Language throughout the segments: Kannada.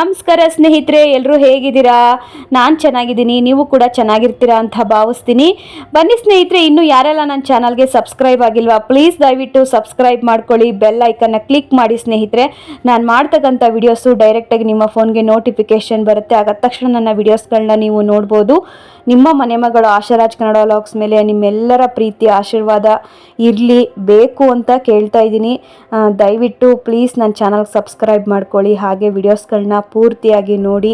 ನಮಸ್ಕಾರ ಸ್ನೇಹಿತರೆ, ಎಲ್ಲರೂ ಹೇಗಿದ್ದೀರಾ? ನಾನು ಚೆನ್ನಾಗಿದ್ದೀನಿ, ನೀವು ಕೂಡ ಚೆನ್ನಾಗಿರ್ತೀರಾ ಅಂತ ಭಾವಿಸ್ತೀನಿ. ಬನ್ನಿ ಸ್ನೇಹಿತರೆ, ಇನ್ನೂ ಯಾರೆಲ್ಲ ನನ್ನ ಚಾನಲ್ಗೆ ಸಬ್ಸ್ಕ್ರೈಬ್ ಆಗಿಲ್ವಾ, ಪ್ಲೀಸ್ ದಯವಿಟ್ಟು ಸಬ್ಸ್ಕ್ರೈಬ್ ಮಾಡ್ಕೊಳ್ಳಿ, ಬೆಲ್ ಐಕನ್ನ ಕ್ಲಿಕ್ ಮಾಡಿ ಸ್ನೇಹಿತರೆ. ನಾನು ಮಾಡ್ತಕ್ಕಂಥ ವಿಡಿಯೋಸು ಡೈರೆಕ್ಟಾಗಿ ನಿಮ್ಮ ಫೋನ್ಗೆ ನೋಟಿಫಿಕೇಷನ್ ಬರುತ್ತೆ. ಆಗ ತಕ್ಷಣ ನನ್ನ ವಿಡಿಯೋಸ್ಗಳನ್ನ ನೀವು ನೋಡ್ಬೋದು. ನಿಮ್ಮ ಮನೆ ಮಗಳು ಆಶಾರಾಜ್ ಕನ್ನಡ ವ್ಲಾಗ್ಸ್ ಮೇಲೆ ನಿಮ್ಮೆಲ್ಲರ ಪ್ರೀತಿ ಆಶೀರ್ವಾದ ಇರಲಿ ಬೇಕು ಅಂತ ಕೇಳ್ತಾ ಇದ್ದೀನಿ. ದಯವಿಟ್ಟು ಪ್ಲೀಸ್ ನನ್ನ ಚಾನಲ್ಗೆ ಸಬ್ಸ್ಕ್ರೈಬ್ ಮಾಡ್ಕೊಳ್ಳಿ, ಹಾಗೆ ವಿಡಿಯೋಸ್ಗಳನ್ನ ಪೂರ್ತಿಯಾಗಿ ನೋಡಿ.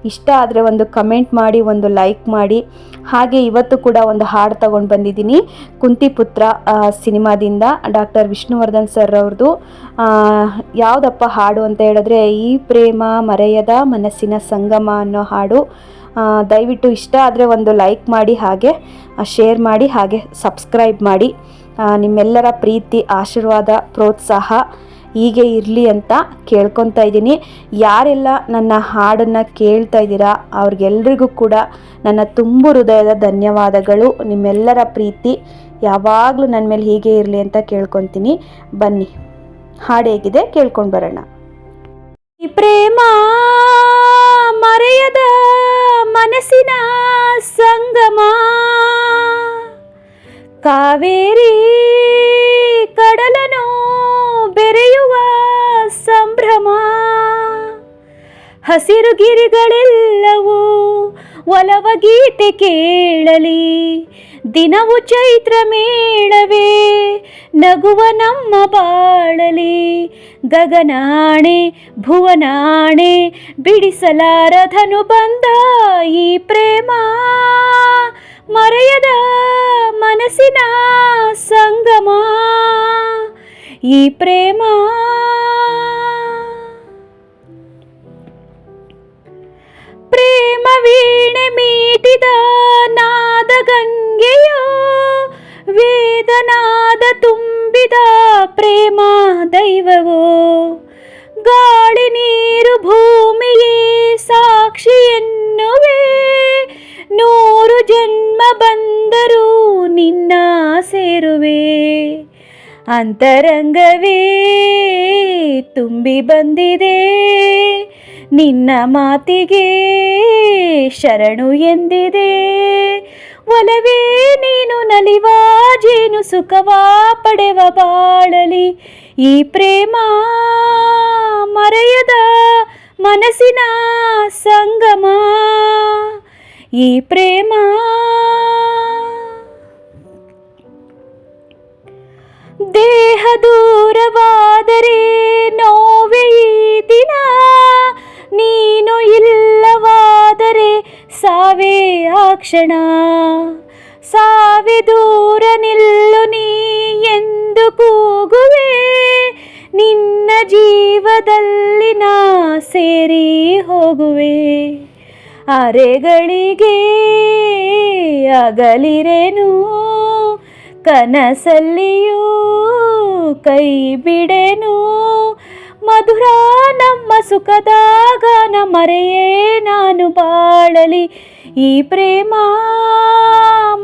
ಇಷ್ಟ ಆದರೆ ಒಂದು ಕಮೆಂಟ್ ಮಾಡಿ, ಒಂದು ಲೈಕ್ ಮಾಡಿ. ಹಾಗೆ ಇವತ್ತು ಕೂಡ ಒಂದು ಹಾಡು ತಗೊಂಡು ಬಂದಿದ್ದೀನಿ, ಕುಂತಿಪುತ್ರ ಸಿನಿಮಾದಿಂದ ಡಾಕ್ಟರ್ ವಿಷ್ಣುವರ್ಧನ್ ಸರ್ ಅವ್ರದ್ದು. ಯಾವುದಪ್ಪ ಹಾಡು ಅಂತ ಹೇಳಿದ್ರೆ, ಈ ಪ್ರೇಮ ಮರೆಯದ ಮನಸ್ಸಿನ ಸಂಗಮ ಅನ್ನೋ ಹಾಡು. ದಯವಿಟ್ಟು ಇಷ್ಟ ಆದರೆ ಒಂದು ಲೈಕ್ ಮಾಡಿ, ಹಾಗೆ ಶೇರ್ ಮಾಡಿ, ಹಾಗೆ ಸಬ್ಸ್ಕ್ರೈಬ್ ಮಾಡಿ. ನಿಮ್ಮೆಲ್ಲರ ಪ್ರೀತಿ ಆಶೀರ್ವಾದ ಪ್ರೋತ್ಸಾಹ ಹೀಗೆ ಇರಲಿ ಅಂತ ಕೇಳ್ಕೊತಾ ಇದ್ದೀನಿ. ಯಾರೆಲ್ಲ ನನ್ನ ಹಾಡನ್ನು ಕೇಳ್ತಾ ಇದ್ದೀರಾ ಅವ್ರಿಗೆಲ್ರಿಗೂ ಕೂಡ ನನ್ನ ತುಂಬು ಹೃದಯದ ಧನ್ಯವಾದಗಳು. ನಿಮ್ಮೆಲ್ಲರ ಪ್ರೀತಿ ಯಾವಾಗಲೂ ನನ್ನ ಮೇಲೆ ಹೀಗೆ ಇರಲಿ ಅಂತ ಕೇಳ್ಕೊತೀನಿ. ಬನ್ನಿ, ಹಾಡು ಹೇಗಿದೆ ಕೇಳ್ಕೊಂಡು ಬರೋಣ. ಈ ಪ್ರೇಮ ಮರೆಯದ ಮನಸ್ಸಿನ ಸಂಗಮ, ಕಾವೇರಿ ಕಡಲನು ಬೆರೆಯುವ ಸಂಭ್ರಮ, ಹಸಿರು ಗಿರಿಗಳೆಲ್ಲವೂ ಒಲವ ಗೀತೆ ಕೇಳಲಿ, ದಿನವು ಚೈತ್ರ ಮೇಳವೇ ನಗುವ ನಮ್ಮ ಬಾಳಲಿ, ಗಗನಾಣೆ ಭುವನಾಣೆ ಬಿಡಿಸಲಾರಧನು ಬಂದ ಈ ಪ್ರೇಮ ಮರೆಯದ ಮನಸ್ಸಿನ ಸಂಗಮ, ಈ ಪ್ರೇಮ ಪ್ರೇಮ ವೀಣೆ ಮೀಟಿದ ನಾದ ಗಂಗೆಯೋ, ವೇದನಾದ ತುಂಬಿದ ಪ್ರೇಮ ದೈವವೋ, ಗಾಳಿ ನೀರು ಭೂಮಿಯೇ ಸಾಕ್ಷಿ ಎನ್ನುವೆ, ನೂರು ಜನ್ಮ ಬಂದರೂ ನಿನ್ನ ಸೇರುವೆ, ಅಂತರಂಗವೇ ತುಂಬಿ ಬಂದಿದೆ ನಿನ್ನ ಮಾತಿಗೆ ಶರಣು ಎಂದಿದೆ, ಒಲವೇ ನೀನು ನಲಿವ ಜೇನು ಸುಖವ ಪಡೆವ ಬಾಳಲಿ, ಈ ಪ್ರೇಮ ಮರೆಯದ ಮನಸ್ಸಿನ ಸಂಗಮ, ಈ ಪ್ರೇಮ ದೇಹ ದೂರವಾದರೆ ನೋವೇ ಈ ದಿನ, ನೀನು ಇಲ್ಲವಾದರೆ ಸಾವೇ ಆ ಕ್ಷಣ, ಸಾವೆ ದೂರ ನಿಲ್ಲು ನೀ ಎಂದು ಕೂಗುವೆ, ನಿನ್ನ ಜೀವದಲ್ಲಿ ನಾ ಸೇರಿ ಹೋಗುವೆ, ಅರೆಗಳಿಗೆ ಅಗಲಿರೆನು ಕನಸಲ್ಲಿಯೂ ಕೈ ಬಿಡೆನು, ಮಧುರ ನಮ್ಮ ಸುಖದ ಗಾನ ಮರೆಯೇ ನಾನು ಬಾಳಲಿ, ಈ ಪ್ರೇಮ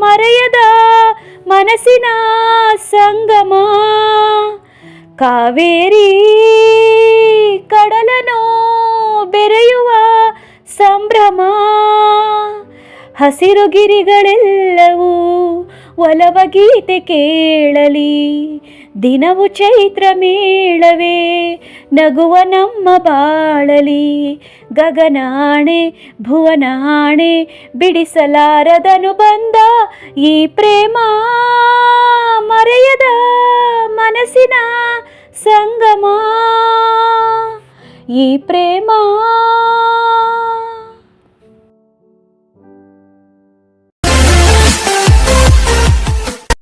ಮರೆಯದ ಮನಸ್ಸಿನ ಸಂಗಮ, ಕಾವೇರಿ ಕಡಲನು ಬೆರೆಯುವ ಸಂಭ್ರಮ, ಹಸಿರು ಗಿರಿಗಳೆಲ್ಲವೂ ಒಲವ ಗೀತೆ ಕೇಳಲಿ, ದಿನವು ಚೈತ್ರ ಮೇಳವೇ ನಗುವ ನಮ್ಮ ಬಾಳಲಿ, ಗಗನಾಣೆ ಭುವನಾಣೆ ಬಿಡಿಸಲಾರದನು ಬಂದ ಈ ಪ್ರೇಮ ಮರೆಯದ ಮನಸ್ಸಿನ ಸಂಗಮ, ಈ ಪ್ರೇಮ